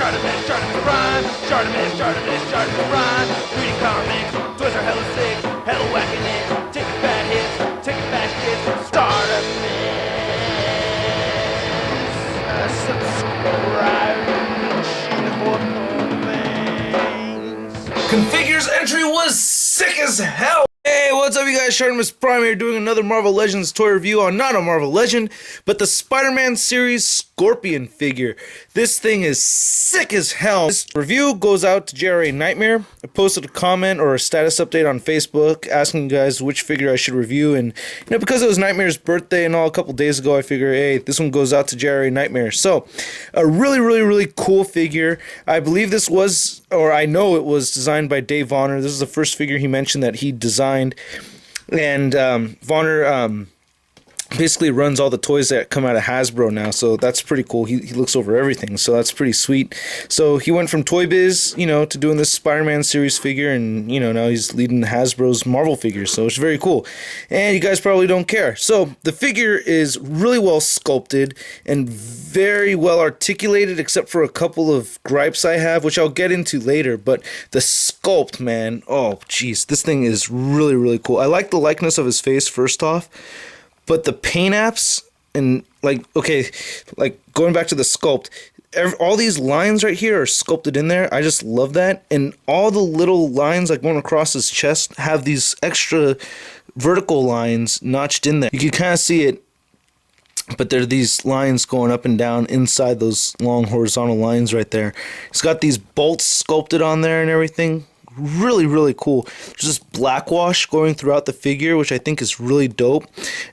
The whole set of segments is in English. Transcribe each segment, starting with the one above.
Chartemis Prime, Chartemis Prime. Reading comics, toys are hella sick, hella whacking it. Taking bad hits, taking bad shit. Subscribe. Configure's entry was sick as hell! Hey, what's up you guys? Articulation Prime here doing another Marvel Legends toy review on not a Marvel Legend, but the Spider-Man series Scorpion figure. This thing is sick as hell. This review goes out to JRA Nightmare. I posted a comment or a status update on Facebook asking you guys which figure I should review, and because it was Nightmare's birthday and all a couple days ago, I figured, hey, this one goes out to JRA Nightmare. So, a really cool figure. I believe this was, or I know it was designed by Dave Vonner. This is the first figure he mentioned that he designed. And Vonner basically runs all the toys that come out of Hasbro now, so that's pretty cool. He looks over everything, so that's pretty sweet. So he went from Toy Biz, to doing this Spider-Man series figure, and now he's leading Hasbro's Marvel figures, so it's very cool. And you guys probably don't care. So the figure is really well sculpted and very well articulated, except for a couple of gripes I have, which I'll get into later. But the sculpt, man, oh jeez, this thing is really cool. I like the likeness of his face first off. But the paint apps and going back to the sculpt, all these lines right here are sculpted in there. I just love that. And all the little lines going across his chest have these extra vertical lines notched in there. You can kind of see it, but there are these lines going up and down inside those long horizontal lines right there. It's got these bolts sculpted on there and everything. Really cool. There's this black wash going throughout the figure, which I think is really dope.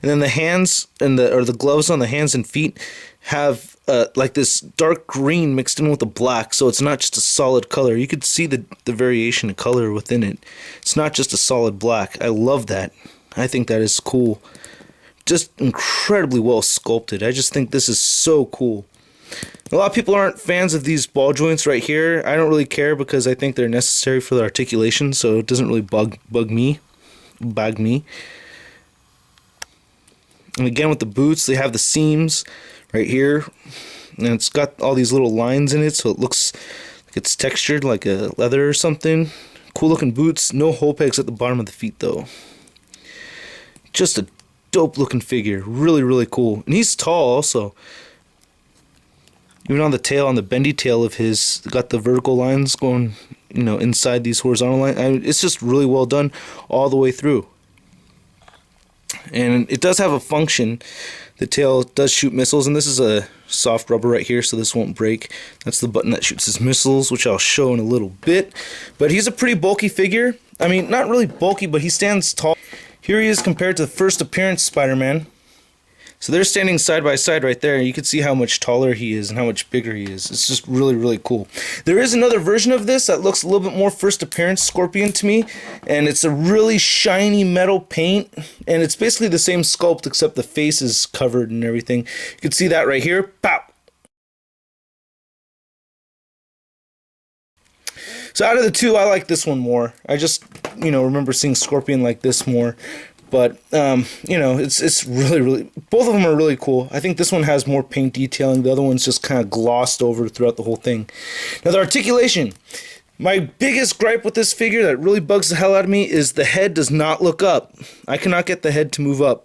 And then the hands and the gloves on the hands and feet have like this dark green mixed in with the black, so it's not just a solid color. You could see the variation of color within it. It's not just a solid black. I love that. I think that is cool. Just incredibly well sculpted. I just think this is so cool. A lot of people aren't fans of these ball joints right here. I don't really care because I think they're necessary for the articulation, so it doesn't really bug me. And again with the boots, they have the seams right here, and it's got all these little lines in it, so it looks like it's textured like a leather or something. Cool looking boots. No hole pegs at the bottom of the feet though. Just a dope looking figure. Really cool. And he's tall also. Even on the tail, on the bendy tail of his, got the vertical lines going, inside these horizontal lines. It's just really well done all the way through. And it does have a function. The tail does shoot missiles, and this is a soft rubber right here, so this won't break. That's the button that shoots his missiles, which I'll show in a little bit. But he's a pretty bulky figure. I mean, not really bulky, but he stands tall. Here he is compared to the first appearance Spider-Man. So they're standing side by side right there. You can see how much taller he is and how much bigger he is. It's just really cool. There is another version of this that looks a little bit more first appearance Scorpion to me, and it's a really shiny metal paint, and it's basically the same sculpt except the face is covered and everything. You can see that right here. Pop! So out of the two, I like this one more. I just, remember seeing Scorpion like this more. But, it's really, both of them are really cool. I think this one has more paint detailing. The other one's just kind of glossed over throughout the whole thing. Now, the articulation. My biggest gripe with this figure that really bugs the hell out of me is the head does not look up. I cannot get the head to move up.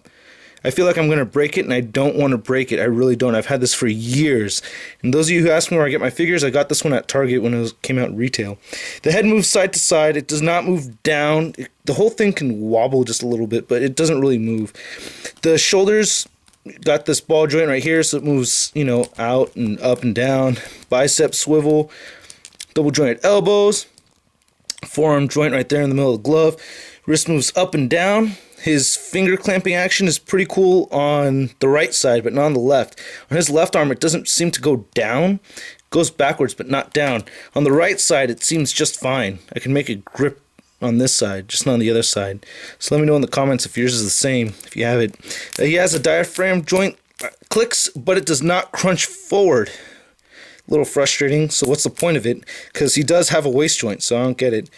I feel like I'm going to break it, and I don't want to break it. I really don't. I've had this for years. And those of you who ask me where I get my figures, I got this one at Target when it came out in retail. The head moves side to side. It does not move down. The whole thing can wobble just a little bit, but it doesn't really move. The shoulders got this ball joint right here, so it moves, out and up and down. Bicep swivel. Double jointed elbows. Forearm joint right there in the middle of the glove. Wrist moves up and down. His finger clamping action is pretty cool on the right side, but not on the left. On his left arm, it doesn't seem to go down. It goes backwards, but not down. On the right side, it seems just fine. I can make a grip on this side, just not on the other side. So let me know in the comments if yours is the same, if you have it. He has a diaphragm joint, clicks, but it does not crunch forward. A little frustrating, so what's the point of it? Because he does have a waist joint, so I don't get it.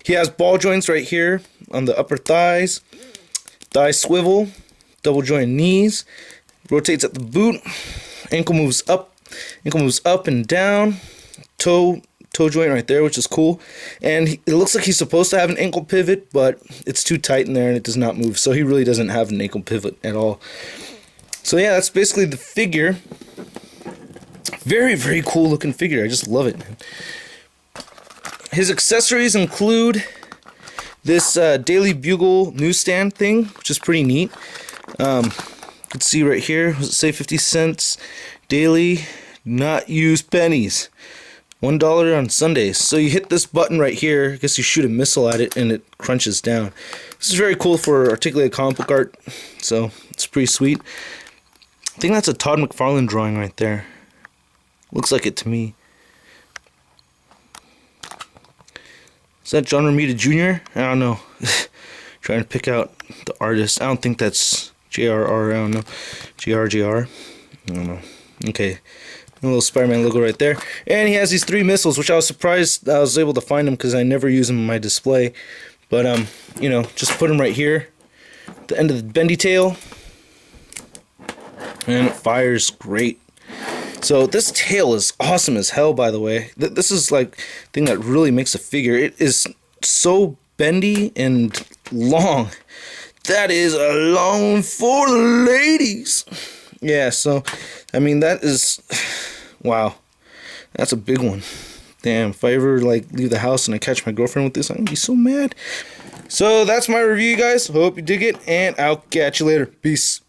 He has ball joints right here on the upper thighs, thigh swivel, double jointed knees, rotates at the boot, ankle moves up and down, toe joint right there, which is cool. And it looks like he's supposed to have an ankle pivot, but it's too tight in there and it does not move. So he really doesn't have an ankle pivot at all. So yeah, that's basically the figure. Very, very cool looking figure. I just love it, man. His accessories include this Daily Bugle newsstand thing, which is pretty neat. You can see right here, does it say 50 cents daily, not use pennies. $1 on Sundays. So you hit this button right here, I guess you shoot a missile at it and it crunches down. This is very cool for articulated comic book art, so it's pretty sweet. I think that's a Todd McFarlane drawing right there. Looks like it to me. Is that John Romita Jr.? I don't know. Trying to pick out the artist. I don't think that's JRR. I don't know. JRJR. I don't know. Okay. A little Spider-Man logo right there. And he has these 3 missiles, which I was surprised I was able to find them because I never use them in my display. But, you know, just put them right here. At the end of the bendy tail. And it fires great. So this tail is awesome as hell, by the way. This is like the thing that really makes a figure. It is so bendy and long. That is a long one for the ladies. Yeah, so, I mean, that is, wow. That's a big one. Damn, if I ever, like, leave the house and I catch my girlfriend with this, I'm gonna be so mad. So, that's my review, guys. Hope you dig it, and I'll catch you later. Peace.